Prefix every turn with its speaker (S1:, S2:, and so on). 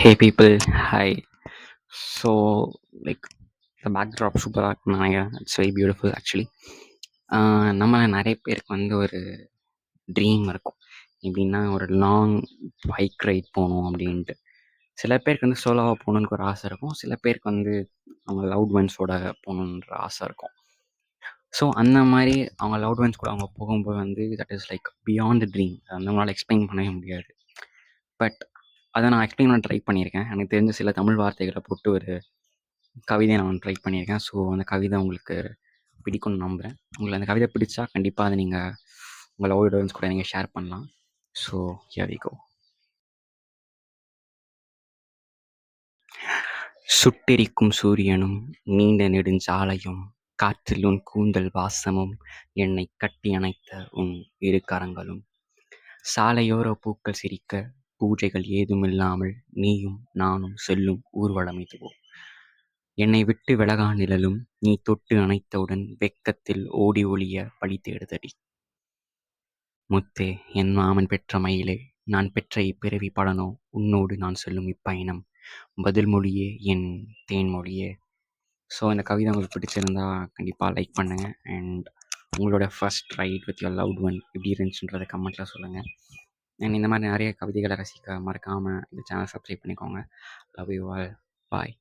S1: Hey people, hi. So, like, the backdrop சூப்பரா இருக்குன்னு நினைக்கிறேன். It's very beautiful actually. நம்மள நெறைய பேருக்கு வந்து ஒரு ட்ரீம் இருக்கும். எப்படின்னா, ஒரு லாங் பைக் ரைட் போணும் அப்படின்ட்டு. சில பேருக்கு வந்து சோலோவா போகணுன்னு ஒரு ஆசை இருக்கும். சில பேருக்கு வந்து அவங்க லவ்ட் ஒன்ஸோட போகணுன்ற ஆசை இருக்கும். ஸோ, அந்த மாரி அவங்க லவ்ட் ஒன்ஸ் கூட அவங்க போகும்போது வந்து that is like beyond dream. அது வந்து நம்மளால எக்ஸ்பிளைன் பண்ணவே முடியாது. பட் அத நான் எக்ஸ்பிளைன் பண்ண ட்ரை பண்ணியிருக்கேன். எனக்கு தெரிஞ்ச சில தமிழ் வார்த்தைகள போட்டு ஒரு கவிதையை நான் ட்ரை பண்ணியிருக்கேன். ஸோ, அந்த கவிதை உங்களுக்கு பிடிக்கும்னு நம்புறேன். உங்களுக்கு அந்த கவிதை பிடிச்சா கண்டிப்பா அத நீங்க உங்க லவ்டு ஒன்ஸ் கூட நீங்க ஷேர் பண்ணலாம். So, here we go. சுட்டெரிக்கும் சூரியனும் நீண்ட நெடுஞ்சாலையும் காற்றில் உன் கூந்தல் வாசமும் என்னைக் கட்டி அணைத்த உன் இரு கரங்களும் சாலையோர பூக்கள் சிரிக்க பூஜைகள் ஏதுமில்லாமல் நீயும் நானும் செல்லும் ஊர்வலம் இதுவோ. என்னை விட்டு விலகா நிழலும் நீ தொட்டு அணைத்தவுடன் வெட்கத்தில் ஓடி ஒளிய வழி தேடுதடி. முத்தே, என் மாமன் பெற்ற மயிலே, நான் பெற்ற இப்பிறவி பலனோ உன்னோடு நான் செல்லும் இப்பயணம். பதில் மொழியே என் தேன்மொழியே. ஸோ இந்த கவிதை உங்களுக்கு பிடிச்சிருந்தா கண்டிப்பாக லைக் பண்ணுங்கள். அண்ட் உங்களோட first right with your loved one எப்படி இருந்துச்சுன்றதை கமெண்ட்டில் சொல்லுங்கள். அண்ட் இந்த மாதிரி நிறைய கவிதைகளை ரசிக்க மறக்காமல் இந்த சேனல் சப்ஸ்கிரைப் பண்ணிக்கோங்க. Love you all. பாய்.